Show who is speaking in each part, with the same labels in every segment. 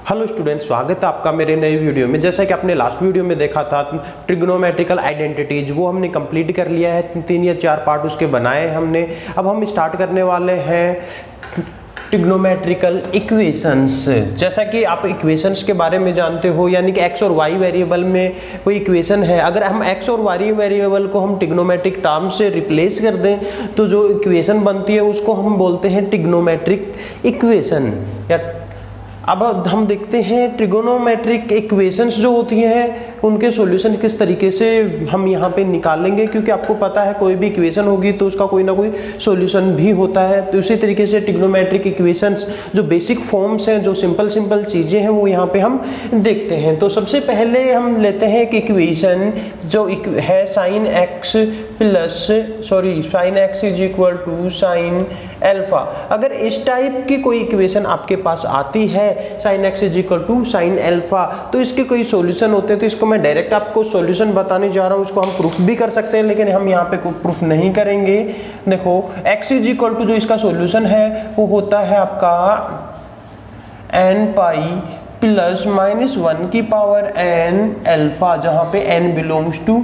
Speaker 1: Hello student, स्वागत है आपका मेरे नए वीडियो में। जैसा कि आपने लास्ट वीडियो में देखा था ट्रिग्नोमेट्रिकल आइडेंटिटीज, वो हमने कंप्लीट कर लिया है। 3 या 4 पार्ट उसके बनाए हमने। अब हम स्टार्ट करने वाले हैं ट्रिग्नोमेट्रिकल इक्वेशंस। जैसा कि आप इक्वेशंस के बारे में जानते हो, यानी कि एक्स और वाई वेरिएबल में कोई इक्वेशन है, अगर हम एक्स और वाई वेरिएबल को हम ट्रिग्नोमेट्रिक टर्म से रिप्लेस कर दें तो जो इक्वेशन बनती है उसको हम बोलते हैं ट्रिग्नोमेट्रिक इक्वेशन। या अब हम देखते हैं ट्रिगोनोमेट्रिक इक्वेशंस जो होती हैं उनके सॉल्यूशन किस तरीके से हम यहाँ पे निकालेंगे, क्योंकि आपको पता है कोई भी इक्वेशन होगी तो उसका कोई ना कोई सॉल्यूशन भी होता है। तो इसी तरीके से ट्रिगोनोमेट्रिक इक्वेशंस जो बेसिक फॉर्म्स हैं, जो सिंपल चीज़ें हैं, वो यहाँ पे हम देखते हैं। तो सबसे पहले हम लेते हैं एक इक्वेशन जो है sine x is equal to sine alpha. अगर इस टाइप की कोई इक्वेशन आपके पास आती है sine x is equal to sine alpha, तो इसके कोई सॉल्यूशन होते हैं। तो इसको मैं डायरेक्ट आपको सॉल्यूशन बताने जा रहा हूँ। इसको हम प्रूफ भी कर सकते हैं, लेकिन हम यहाँ पे कोई प्रूफ नहीं करेंगे। देखो एक्स इज इक्वल टू जो इसका सॉल्यूशन है वो होता है आपका n पाई प्लस -1 की पावर n एल्फा, जहाँ पे n बिलोंग्स टू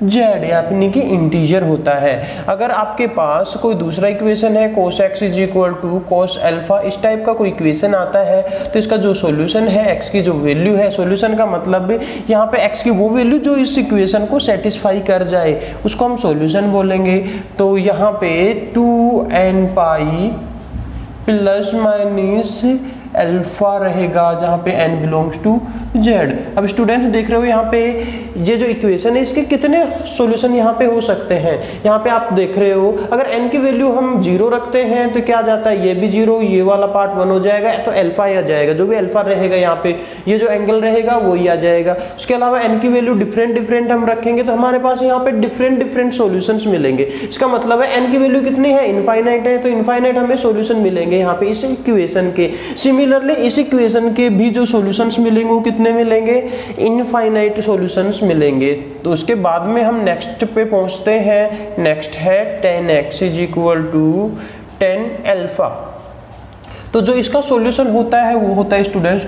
Speaker 1: जेड, यानी कि इंटीजर होता है। अगर आपके पास कोई दूसरा इक्वेशन है cos x is equal to cos alpha, इस टाइप का कोई इक्वेशन आता है, तो इसका जो सॉल्यूशन है, x की जो वैल्यू है, सॉल्यूशन का मतलब यहाँ पे x की वो वैल्यू जो इस इक्वेशन को सेटिस्फाई कर जाए उसको हम सॉल्यूशन बोलेंगे। तो यहाँ पे 2n पाई प्लस माइनस एल्फा रहेगा, जहाँ पे n बिलोंग्स टू जेड। अब स्टूडेंट्स देख रहे हो यहाँ पे ये जो इक्वेशन है इसके कितने सॉल्यूशन यहाँ पे हो सकते हैं। यहाँ पे आप देख रहे हो अगर n की वैल्यू हम 0 रखते हैं तो क्या आ जाता है, ये भी 0, ये वाला पार्ट 1 हो जाएगा, तो अल्फा ही आ जाएगा। जो भी अल्फा रहेगा यहाँ पे, ये जो एंगल रहेगा वही आ जाएगा। उसके अलावा n की वैल्यू डिफरेंट हम रखेंगे तो हमारे पास यहाँ पे डिफरेंट सॉल्यूशंस मिलेंगे। इसका मतलब है n की वैल्यू कितनी है, इनफाइनाइट है, तो इनफाइनाइट हमें सॉल्यूशन मिलेंगे यहाँ पे इस इक्वेशन के। सिमिलरली इस इक्वेशन के भी जो सॉल्यूशंस मिलेंगे वो कितने मिलेंगे, इनफाइनाइट सॉल्यूशंस मिलेंगे। तो उसके बाद में हम नेक्स्ट पे पहुंचते हैं। नेक्स्ट है 10x is equal to 10 alpha. तो जो इसका सॉल्यूशन होता है वो होता है students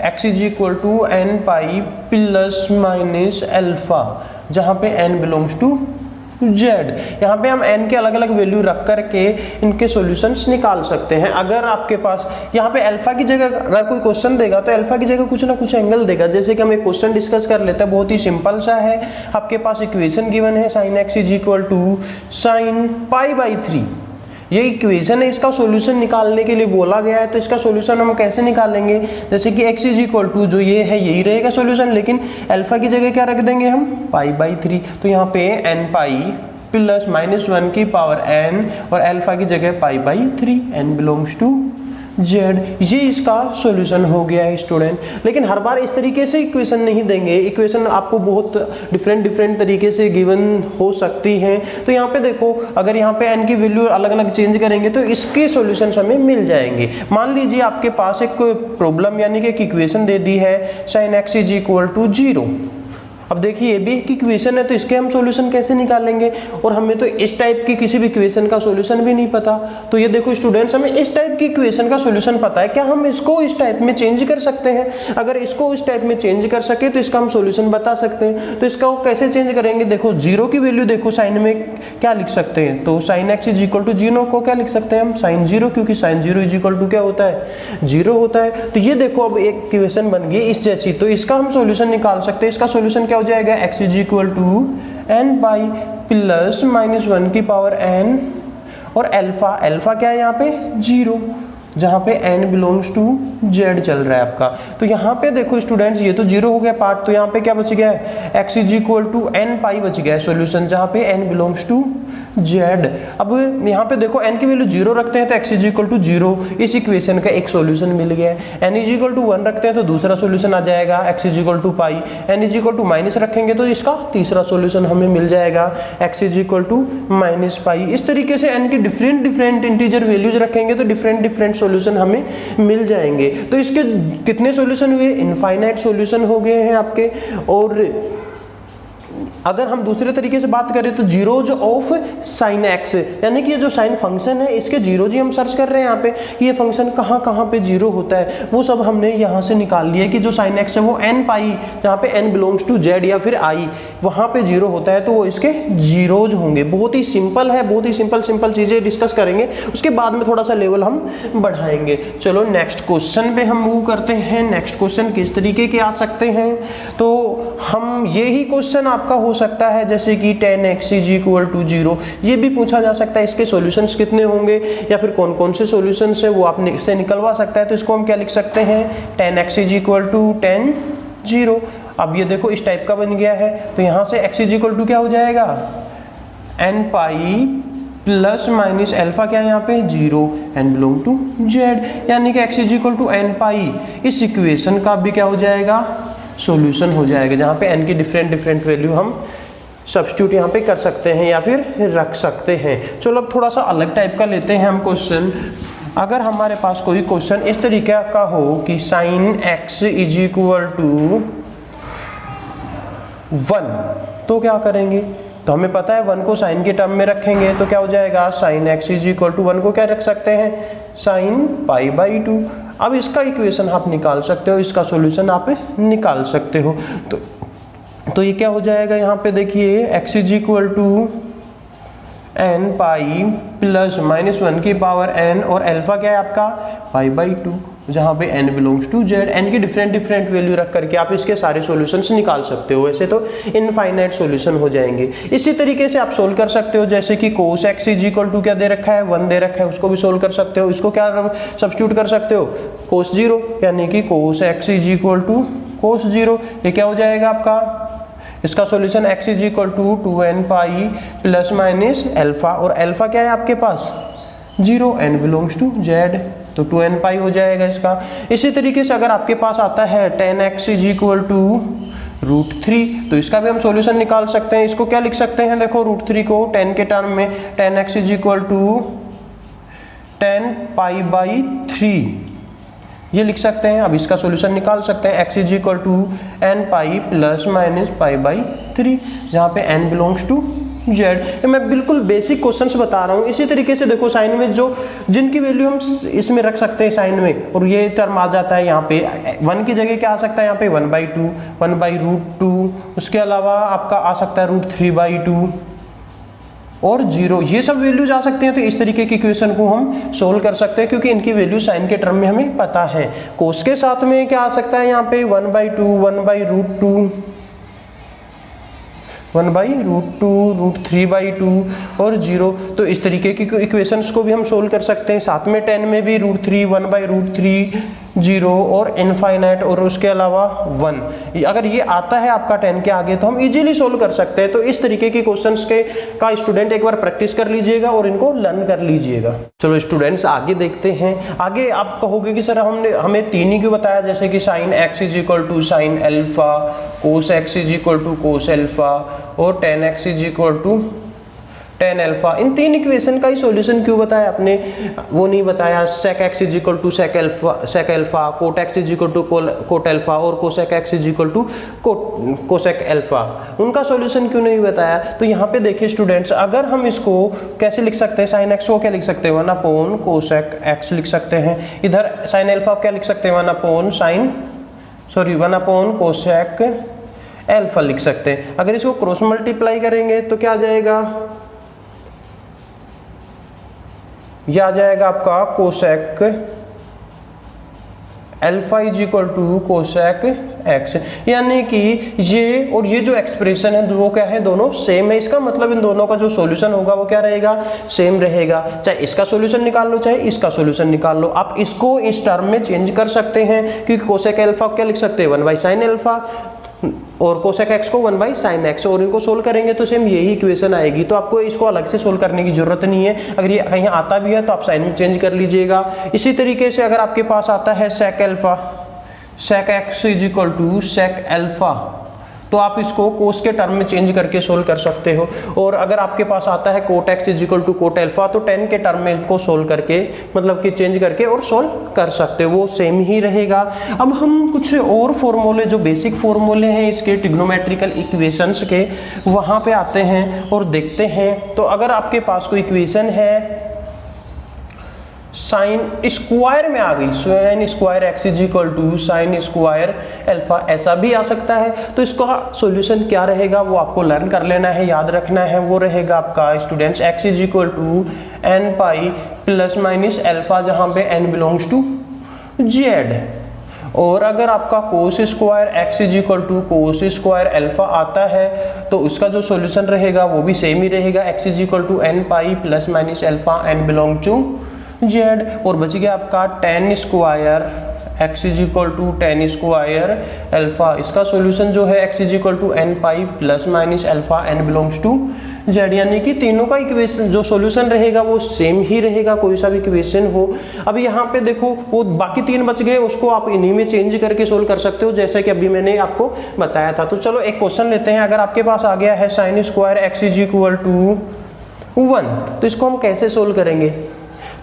Speaker 1: x is equal to n pi plus minus alpha, जहाँ पे n बिलोंग्स टू जेड। यहाँ पे हम n के अलग अलग वैल्यू रख करके इनके सॉल्यूशंस निकाल सकते हैं। अगर आपके पास यहाँ पे अल्फा की जगह अगर कोई क्वेश्चन देगा तो अल्फा की जगग कुछ ना कुछ एंगल देगा। जैसे कि हम एक क्वेश्चन डिस्कस कर लेते हैं, बहुत ही सिंपल सा है। आपके पास इक्वेशन गिवन है sine x is equal to sine pi by 3, ये इक्वेशन है। इसका सॉल्यूशन निकालने के लिए बोला गया है, तो इसका सॉल्यूशन हम कैसे निकालेंगे, जैसे कि x इज इक्वल टू जो ये है यही रहेगा सॉल्यूशन, लेकिन अल्फा की जगह क्या रख देंगे हम, पाई बाई 3। तो यहाँ पे n पाई प्लस -1 की पावर n और अल्फा की जगह pi by 3, n belongs to Z. ये इसका सॉल्यूशन हो गया है स्टूडेंट। लेकिन हर बार इस तरीके से इक्वेशन नहीं देंगे, इक्वेशन आपको बहुत डिफरेंट तरीके से गिवन हो सकती हैं। तो यहाँ पे देखो अगर यहाँ पे n की वैल्यू अलग अलग चेंज करेंगे तो इसके सॉल्यूशन हमें मिल जाएंगे। मान लीजिए आपके पास एक प्रॉब्लम यानी कि एक इक्वेशन दे दी है sine x is equal to 0। अब देखिए ये भी एक इक्वेशन है, तो इसके हम सॉल्यूशन कैसे निकालेंगे, और हमें तो इस टाइप की किसी भी इक्वेशन का सॉल्यूशन भी नहीं पता। तो ये देखो स्टूडेंट्स, हमें इस टाइप की इक्वेशन का सॉल्यूशन पता है, क्या हम इसको इस टाइप में चेंज कर सकते हैं। अगर इसको इस टाइप में चेंज कर सके तो इसका हम सॉल्यूशन बता सकते हैं। तो इसका कैसे चेंज करेंगे, देखो 0 की वैल्यू देखो साइन में क्या लिख सकते हैं, तो sine x is equal to 0 को क्या लिख सकते हैं हम, साइन 0, क्योंकि साइन 0 इज इक्वल टू क्या होता है, 0 होता है। तो ये देखो अब एक इक्वेशन बन गई इस जैसी, तो इसका हम सॉल्यूशन निकाल सकते हैं। इसका सॉल्यूशन क्या हो जाएगा, x is equal to n pi plus -1 की पावर n और अल्फा क्या है यहाँ पे 0, जहाँ पे n बिलोंग्स टू जेड चल रहा है आपका। तो यहाँ पे देखो स्टूडेंट्स ये तो 0 हो गया पार्ट, तो यहाँ पे क्या बच गया है, x is equal to n pi बच गया है सॉल्यूशन, जहाँ पे n बिलोंग्स टू जेड। अब यहाँ पे देखो n की वैल्यू 0 रखते हैं तो x इज इक्वल टू 0, इस इक्वेशन का एक सॉल्यूशन मिल गया है। n इज इक्वल टू 1 रखते हैं तो दूसरा सॉल्यूशन आ जाएगा, x is equal to pi. n is equal to minus रखेंगे तो इसका तीसरा सॉल्यूशन हमें मिल जाएगा, x is equal to minus pi. इस तरीके से n की डिफरेंट इंटीजर वैल्यूज रखेंगे तो डिफरेंट सॉल्यूशन हमें मिल जाएंगे। तो इसके कितने सॉल्यूशन हुए, इनफाइनाइट सॉल्यूशन हो गए हैं आपके। और अगर हम दूसरे तरीके से बात करें तो जीरोज ऑफ साइन एक्स, यानी कि ये जो साइन फंक्शन है इसके जीरोज ही हम सर्च कर रहे हैं यहाँ पे कि ये फंक्शन कहाँ कहाँ पे जीरो होता है, वो सब हमने यहाँ से निकाल लिया कि जो साइन एक्स है वो एन पाई, जहाँ पे एन बिलोंग्स टू जेड या फिर आई, वहाँ पे जीरो होता है, तो वो इसके जीरोज होंगे। बहुत ही सिंपल है, बहुत ही सिंपल चीज़ें डिस्कस करेंगे, उसके बाद में थोड़ा सा लेवल हम बढ़ाएंगे। चलो नेक्स्ट क्वेश्चन पे हम मूव करते हैं। नेक्स्ट क्वेश्चन किस तरीके के आ सकते हैं, तो हम यही क्वेश्चन आपका हो सकता है जैसे कि 10x = 0, ये भी पूछा जा सकता है। इसके सॉल्यूशंस कितने होंगे या फिर कौन कौन से सॉल्यूशंस है वो आप से निकलवा सकता है। तो इसको हम क्या लिख सकते हैं, 10x = 10 0। अब ये देखो इस टाइप का बन गया है, तो यहाँ से x = क्या हो जाएगा, n pi plus minus alpha क्या है यहाँ पे 0, n बिलोंग टू z, यानी कि x = n पाई इस इक्वेशन का भी क्या हो जाएगा, सॉल्यूशन हो जाएगा, जहाँ पे n की डिफरेंट वैल्यू हम सब्स्टिट्यूट यहाँ पे कर सकते हैं या फिर रख सकते हैं। चलो अब थोड़ा सा अलग टाइप का लेते हैं हम क्वेश्चन। अगर हमारे पास कोई क्वेश्चन इस तरीके का हो कि साइन x = 1, तो क्या करेंगे, तो हमें पता है 1 को साइन के टर्म में रखेंगे, तो क्या हो जाएगा, साइन x = 1 को क्या रख सकते हैं, साइन π/2। अब इसका इक्वेशन आप निकाल सकते हो, इसका सॉल्यूशन आप निकाल सकते हो। तो ये क्या हो जाएगा, यहाँ पे देखिए x = n pi plus minus 1 की पावर n, और अल्फा क्या है आपका π/2, जहाँ पे n belongs to z। n की डिफरेंट वैल्यू रख करके आप इसके सारे सॉल्यूशंस निकाल सकते हो। वैसे तो इनफाइनाइट सॉल्यूशन हो जाएंगे। इसी तरीके से आप सोल्व कर सकते हो, जैसे कि cos x = क्या दे रखा है, 1 दे रखा है, उसको भी सोल्व कर सकते हो। इसको क्या सब्स्टिट्यूट कर सकते हो, cos 0, यानी कि cos x = cos 0। ये क्या हो जाएगा आपका, इसका सॉल्यूशन x = 2n पाई प्लस माइनस अल्फा, और अल्फा क्या है आपके पास 0, n बिलोंग्स टू z, तो 2n पाई हो जाएगा इसका। इसी तरीके से अगर आपके पास आता है 10x = √3, तो इसका भी हम सॉल्यूशन निकाल सकते हैं। इसको क्या लिख सकते हैं, देखो √3 को 10 के टर्म में, 10x = 10 π/3 ये लिख सकते हैं। अब इसका सॉल्यूशन निकाल सकते हैं, x = n pi plus minus π/3, जहाँ पे n बिलोंग्स टू z। मैं बिल्कुल बेसिक क्वेश्चंस बता रहा हूँ। इसी तरीके से देखो साइन में जो जिनकी वैल्यू हम इसमें रख सकते हैं साइन में, और ये टर्म आ जाता है यहाँ पे 1 की जगह क्या आ सकता है, यहाँ पे 1/2, 1/√2, उसके अलावा आपका आ सकता है √3/2 और 0, ये सब वैल्यूज आ सकते हैं। तो इस तरीके की इक्वेशन को हम सोल्व कर सकते हैं, क्योंकि इनकी वैल्यू साइन के टर्म में हमें पता है। कोस के साथ में क्या आ सकता है, यहाँ पे 1/2, 1/√2, 1/√2, √3/2 और 0। तो इस तरीके की इक्वेशंस को भी हम सोल्व कर सकते हैं। साथ में 10 में भी √3, 1/√3, 0 और इनफाइनाइट, और उसके अलावा 1। अगर ये आता है आपका 10 के आगे तो हम इजीली सोल्व कर सकते हैं। तो इस तरीके की क्वेश्चंस का स्टूडेंट एक बार प्रैक्टिस कर लीजिएगा और इनको लर्न कर लीजिएगा। चलो स्टूडेंट्स आगे देखते हैं। आगे आप कहोगे कि सर हमें 3 ही क्यों बताया, जैसे कि साइन x = साइन अल्फा, कोस x = कोस अल्फा और 10x = tan अल्फा। इन 3 इक्वेशन का ही सॉल्यूशन क्यों बताया आपने, वो नहीं बताया sec x = sec alpha, cot x = cot alpha और cosec x = cosec अल्फा, उनका सॉल्यूशन क्यों नहीं बताया। तो यहाँ पे देखिए स्टूडेंट्स, अगर हम इसको कैसे लिख सकते हैं, sin x को क्या लिख सकते हैं, 1/cosec x लिख सकते हैं। इधर sin अल्फा क्या लिख सकते हैं, 1/cosec अल्फा लिख सकते हैं। अगर इसको क्रॉस मल्टीप्लाई करेंगे तो क्या आ जाएगा, यह आ जाएगा आपका कोसेक अल्फा = कोसेक x, यानी कि ये और ये जो एक्सप्रेशन है वो क्या है, दोनों सेम है। इसका मतलब इन दोनों का जो सॉल्यूशन होगा वो क्या रहेगा, सेम रहेगा। चाहे इसका सॉल्यूशन निकाल लो चाहे इसका सॉल्यूशन निकाल लो, आप इसको इस टर्म में चेंज कर सकते हैं, क्योंकि कोसेक अल्फा क्या लिख सकते हैं, 1/sin अल्फा, और कोसेक x को 1/sin x, और इनको सोल्व करेंगे तो सेम यही इक्वेशन आएगी। तो आपको इसको अलग से सोल्व करने की जरूरत नहीं है। अगर ये कहीं आता भी है तो आप साइन में चेंज कर लीजिएगा। इसी तरीके से अगर आपके पास आता है sec alpha, sec x = sec alpha, तो आप इसको कोस के टर्म में चेंज करके सोल्व कर सकते हो। और अगर आपके पास आता है cot x is equal to cot alpha, तो 10 के टर्म में इनको सोल्व करके मतलब कि चेंज करके और सोल्व कर सकते हो, वो सेम ही रहेगा। अब हम कुछ और फॉर्मूले जो बेसिक फॉर्मूले हैं इसके ट्रिग्नोमेट्रिकल इक्वेशंस के, वहाँ पे आते हैं और देखते हैं। तो अगर आपके पास कोई इक्वेशन है साइन स्क्वायर में आ गई, sine square x is equal to sine square alpha, ऐसा भी आ सकता है। तो इसका सॉल्यूशन क्या रहेगा वो आपको लर्न कर लेना है, याद रखना है। वो रहेगा आपका students x is equal to n pi plus minus alpha, जहाँ पे एन बिलोंग्स टू जेड। और अगर आपका cos square x is equal to cos square alpha आता है तो उसका जो सॉल्यूशन रहेगा वो भी सेम ही रहेगा, x is equal to n pi plus minus alpha n belong to Z. और बच गया आपका tan square x is equal to tan square alpha, इसका सॉल्यूशन जो है x is equal to n pi plus minus alpha n belongs to Z. यानी कि तीनों का इक्वेशन जो सॉल्यूशन रहेगा वो सेम ही रहेगा, कोई सा भी इक्वेशन हो। अब यहाँ पे देखो वो बाकी तीन बच गए, उसको आप इन्हीं में चेंज करके सोल्व कर सकते हो, जैसे कि अभी मैंने आपको बताया था। तो चलो एक क्वेश्चन लेते हैं। अगर आपके पास आ गया है sine square x is equal to 1, तो इसको हम कैसे सोल्व करेंगे?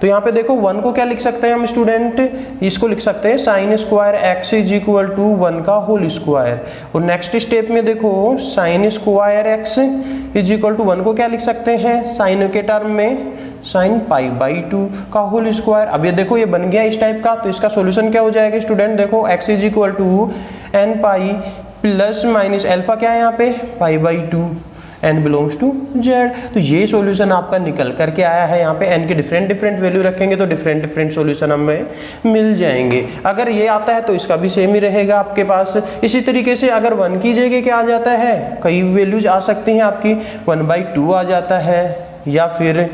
Speaker 1: तो यहाँ पे देखो 1 को क्या लिख सकते हैं हम स्टूडेंट, इसको लिख सकते हैं sine square x is equal to 1 का होल स्क्वायर। और नेक्स्ट स्टेप में देखो sine square x is equal to 1 को क्या लिख सकते हैं, साइन के टर्म में साइन पाई बाई 2 का होल स्क्वायर। अब ये देखो ये बन गया इस टाइप का, तो इसका सॉल्यूशन क्या हो जाएगा स्टूडेंट, देखो x is equal to n pi plus minus alpha क्या है यहाँ पे pi by 2 n belongs to Z. तो ये सॉल्यूशन आपका निकल करके आया है। यहाँ पे n के डिफरेंट वैल्यू रखेंगे तो डिफरेंट सॉल्यूशन हमें मिल जाएंगे। अगर ये आता है तो इसका भी सेम ही रहेगा आपके पास। इसी तरीके से अगर 1 की जगह क्या आ जाता है, कई वैल्यूज आ सकती हैं आपकी, 1/2 आ जाता है, या फिर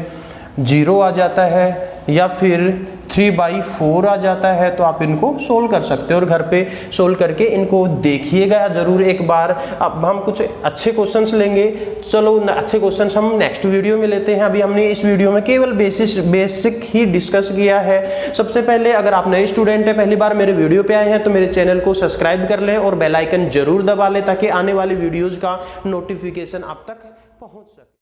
Speaker 1: 0 आ जाता है, या फिर 3/4 आ जाता है, तो आप इनको सोल्व कर सकते हो और घर पे सोल्व करके इनको देखिएगा जरूर एक बार। अब हम कुछ अच्छे क्वेश्चंस लेंगे, चलो अच्छे क्वेश्चंस हम नेक्स्ट वीडियो में लेते हैं। अभी हमने इस वीडियो में केवल बेसिक ही डिस्कस किया है। सबसे पहले अगर आप नए स्टूडेंट हैं, पहली बार मेरे वीडियो पे आए हैं, तो मेरे चैनल को सब्सक्राइब कर लें और बेल आइकन जरूर दबा लें ताकि आने वाली वीडियोज का नोटिफिकेशन आप तक पहुँच सके।